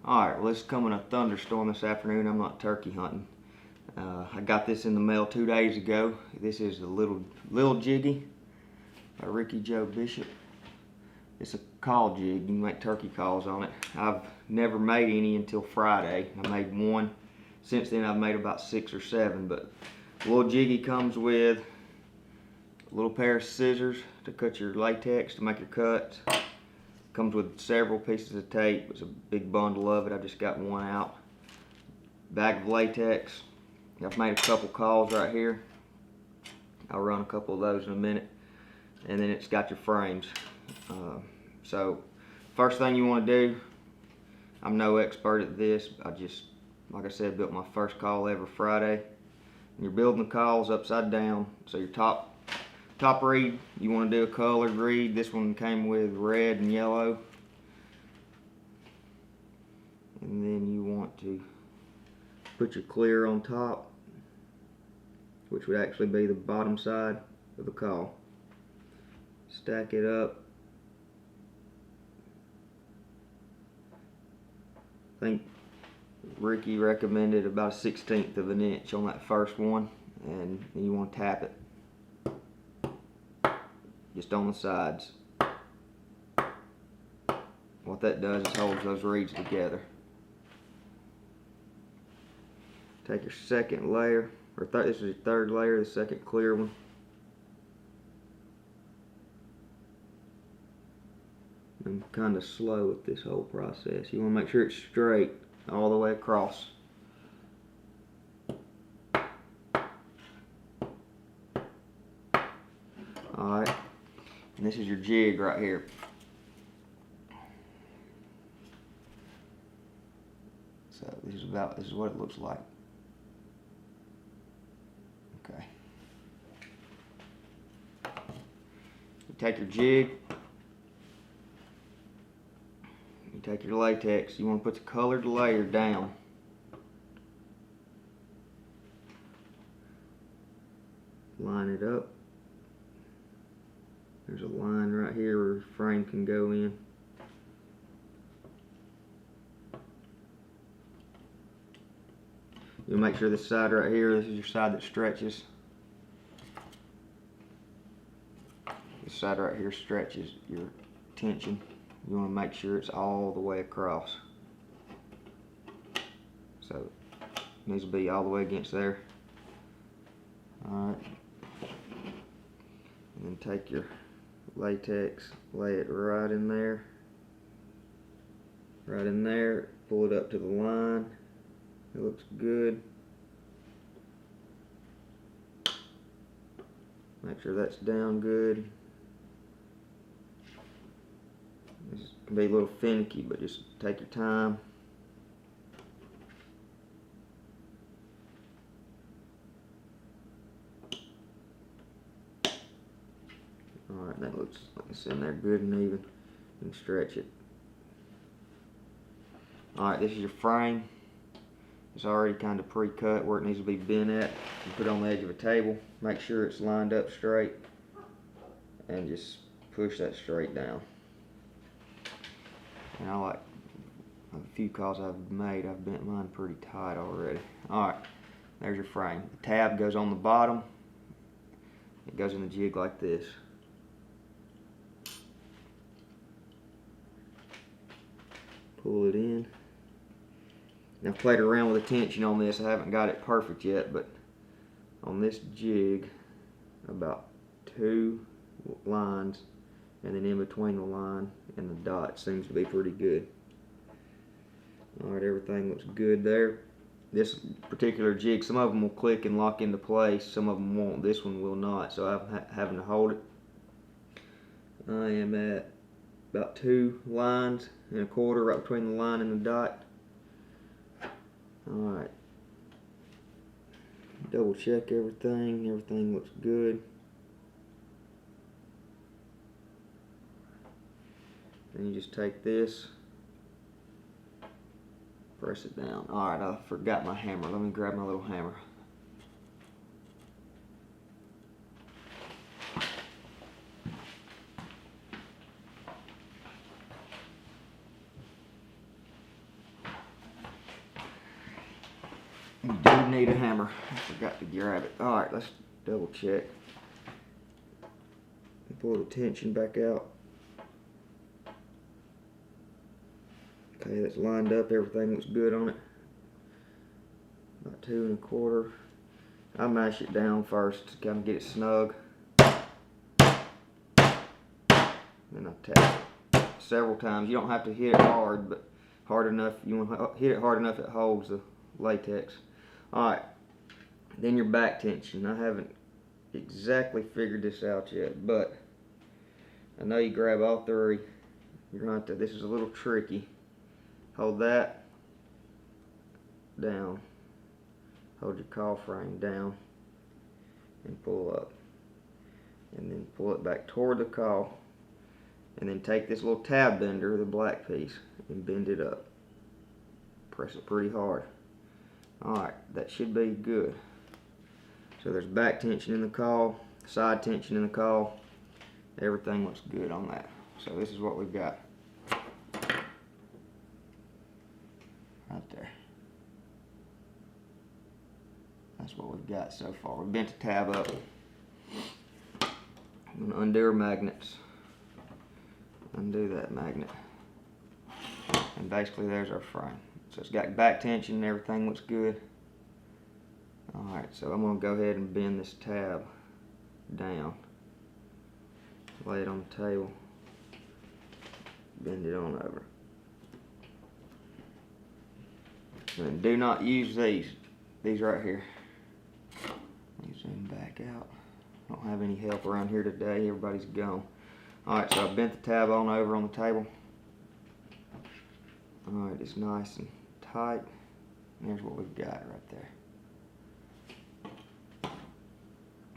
Alright, well, it's coming a thunderstorm this afternoon. I'm not turkey hunting. I got this in the mail 2 days ago. This is the Lil Jiggy by Ricky Joe Bishop. It's a call jig. You can make turkey calls on it. I've never made any until Friday. I made one. Since then I've made about 6 or 7, but Lil Jiggy comes with a little pair of scissors to cut your latex, to make your cuts. Comes with several pieces of tape. It's a big bundle of it. I just got one out. Bag of latex. I've made a couple calls right here. I'll run a couple of those in a minute. And then it's got your frames. So first thing you want to do, I'm no expert at this. I just, like I said, built my first call ever Friday. And you're building the calls upside down. So your top reed, you want to do a colored reed. This one came with red and yellow. And then you want to put your clear on top, which would actually be the bottom side of the call. Stack it up. I think Ricky recommended about a 1/16 of an inch on that first one, and then you want to tap it just on the sides. What that does is holds those reeds together. Take your second layer, or this is your third layer, the second clear one. I'm kind of slow with this whole process. You want to make sure it's straight all the way across. Alright, and this is your jig right here. So this is what it looks like. Okay. You take your jig, you take your latex, you want to put the colored layer down. Line it up. There's a line right here where the frame can go in. You'll make sure this side right here, this is your side that stretches. This side right here stretches your tension. You want to make sure it's all the way across. So it needs to be all the way against there. Alright. And then take your latex, lay it right in there. Right in there. Pull it up to the line. It looks good. Make sure that's down good. This can be a little finicky, but just take your time. Alright, that looks like it's in there good and even. You can stretch it. Alright, this is your frame. It's already kind of pre-cut where it needs to be bent at. You put it on the edge of a table. Make sure it's lined up straight. And just push that straight down. And I like a few calls I've made, I've bent mine pretty tight already. Alright, there's your frame. The tab goes on the bottom. It goes in the jig like this. Pull it in. Now, I've played around with the tension on this. I haven't got it perfect yet, but on this jig, about 2 lines, and then in between the line and the dot seems to be pretty good. Alright, everything looks good there. This particular jig, some of them will click and lock into place, some of them won't. This one will not, so I'm having to hold it. I am at about 2 lines and a quarter right between the line and the dot. Alright, double check everything. Everything looks good. Then you just take this, press it down. Alright, I forgot my hammer. Let me grab my little hammer. You do need a hammer. I forgot to grab it. Alright, let's double check. Pull the tension back out. Okay, that's lined up. Everything looks good on it. About 2 1/4. I mash it down first to kind of get it snug. Then I tap it several times. You don't have to hit it hard, but hard enough. You want to hit it hard enough it holds the latex. Alright, then your back tension. I haven't exactly figured this out yet, but I know you grab all 3. You're going to have to, this is a little tricky. Hold that down. Hold your call frame down and pull up. And then pull it back toward the call. And then take this little tab bender, the black piece, and bend it up. Press it pretty hard. Alright, that should be good. So there's back tension in the call, side tension in the call. Everything looks good on that. So this is what we've got. Right there. That's what we've got so far. We've bent the tab up. I'm going to undo our magnets. Undo that magnet. And basically there's our frame. So it's got back tension and everything looks good. Alright, so I'm going to go ahead and bend this tab down. Lay it on the table. Bend it on over. And do not use these right here. Let me zoom back out. I don't have any help around here today. Everybody's gone. Alright, so I bent the tab on over on the table. Alright, it's nice and tight. And there's what we've got right there.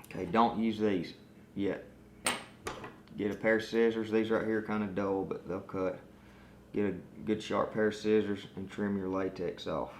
Okay, don't use these yet. Get a pair of scissors. These right here are kind of dull, but they'll cut. Get a good sharp pair of scissors and trim your latex off.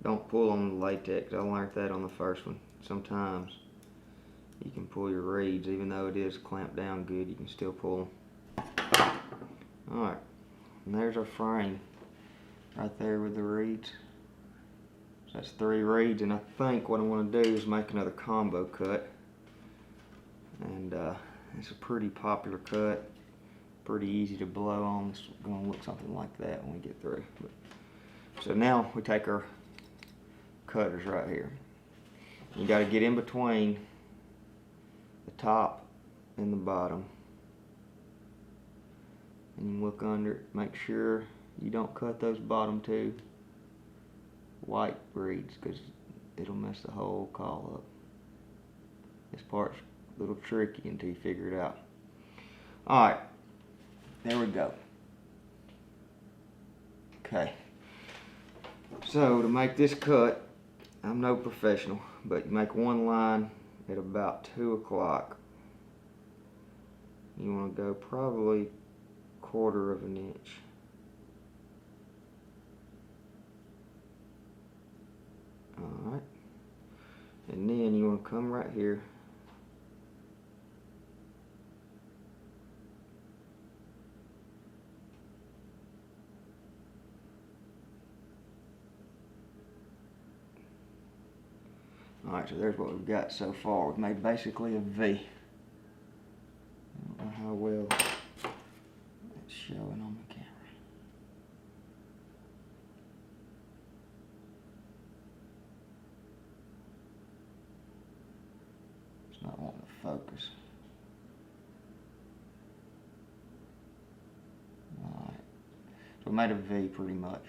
Don't pull on the latex. I learned that on the first one. Sometimes you can pull your reeds, even though it is clamped down good, you can still pull them. Alright, and there's our frame right there with the reeds. So that's 3 reeds, and I think what I want to do is make another combo cut. And it's a pretty popular cut, pretty easy to blow on. It's going to look something like that when we get through. So now we take our cutters right here. You got to get in between the top and the bottom, and you look under it. Make sure you don't cut those bottom 2 white reeds, because it'll mess the whole call up. This part's a little tricky until you figure it out. Alright, there we go. Okay, so to make this cut, I'm no professional, but you make one line at about 2 o'clock. You want to go probably 1/4 of an inch. Alright, and then you want to come right here . Alright, so there's what we've got so far. We've made basically a V. I don't know how well it's showing on the camera. It's not wanting to focus. Alright, so we made a V pretty much.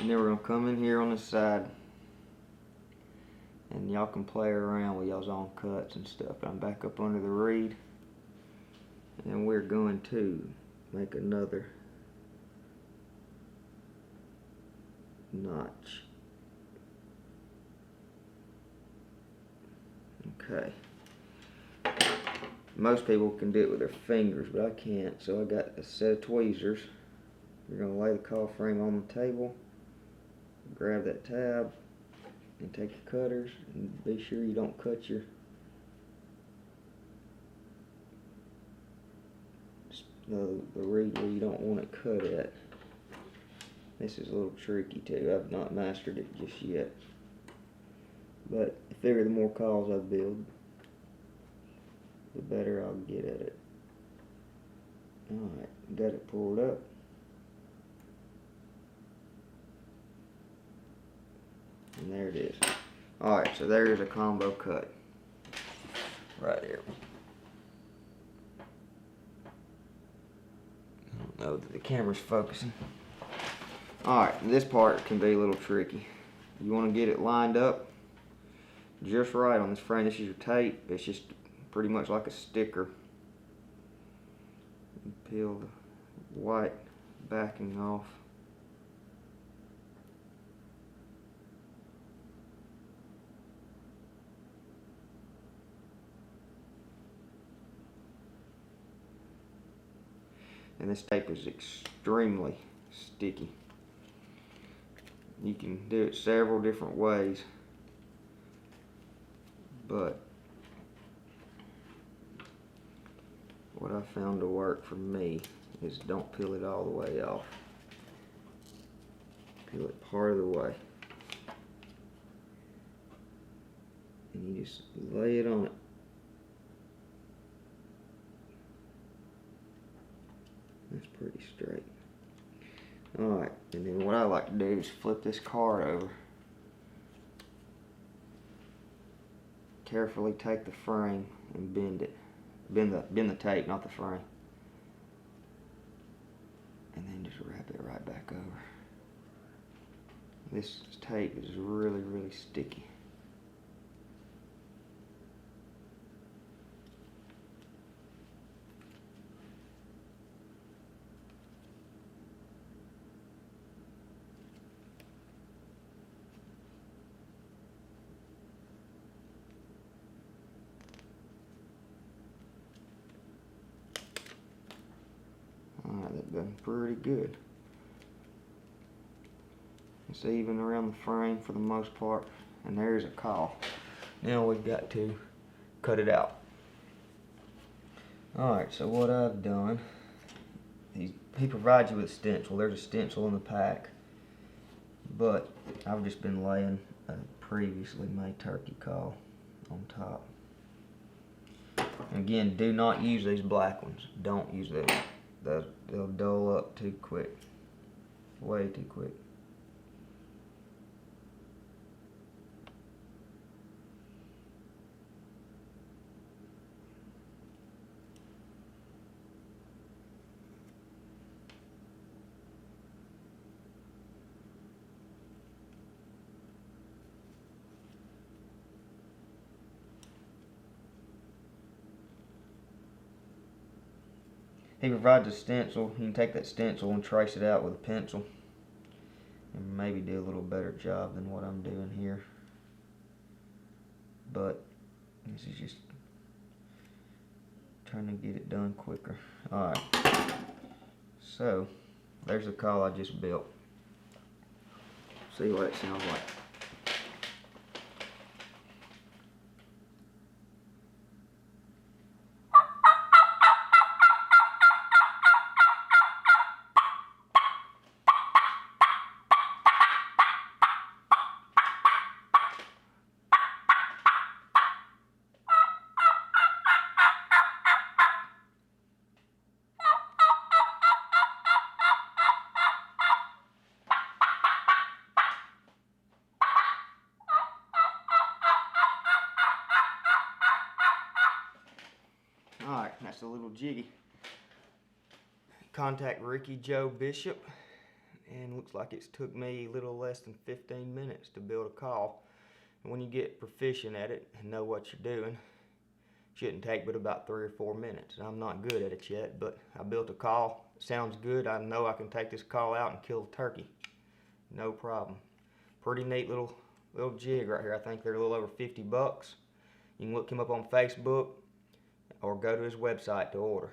And then we're going to come in here on the side, and y'all can play around with y'all's own cuts and stuff. But I'm back up under the reed, And we're going to make another notch. Okay. Most people can do it with their fingers, but I can't, so I got a set of tweezers. You're going to lay the call frame on the table, grab that tab, and take your cutters, and be sure you don't cut the reed where you don't want it cut at. This is a little tricky too. I've not mastered it just yet. But I figure the more calls I build, the better I'll get at it. Alright, got it pulled up. And there it is. Alright, so there's a combo cut. Right here. I don't know that the camera's focusing. Alright, this part can be a little tricky. You want to get it lined up just right on this frame. This is your tape. It's just pretty much like a sticker. You peel the white backing off. And this tape is extremely sticky. You can do it several different ways, but what I found to work for me is don't peel it all the way off. Peel it part of the way. And you just lay it on it. That's pretty straight. Alright, and then what I like to do is flip this card over. Carefully take the frame and bend it. Bend the tape, not the frame. And then just wrap it right back over. This tape is really, really sticky. Alright, that's done pretty good. It's even around the frame for the most part. And there's a call. Now we've got to cut it out. Alright, so what I've done, he provides you with a stencil. There's a stencil in the pack. But I've just been laying a previously made turkey call on top. And again, do not use these black ones. Don't use those. They'll dull up too quick. Way too quick. He provides a stencil. You can take that stencil and trace it out with a pencil and maybe do a little better job than what I'm doing here. But this is just trying to get it done quicker. Alright, so there's the call I just built. See what it sounds like. Alright, that's a Lil Jiggy. Contact Ricky Joe Bishop, and looks like it's took me a little less than 15 minutes to build a call. And when you get proficient at it and know what you're doing, Shouldn't take but about 3 or 4 minutes. I'm not good at it yet, but I built a call. It sounds good. I know I can take this call out and kill a turkey. No problem. Pretty neat little jig right here. I think they're a little over 50 bucks. You can look him up on Facebook or go to his website to order.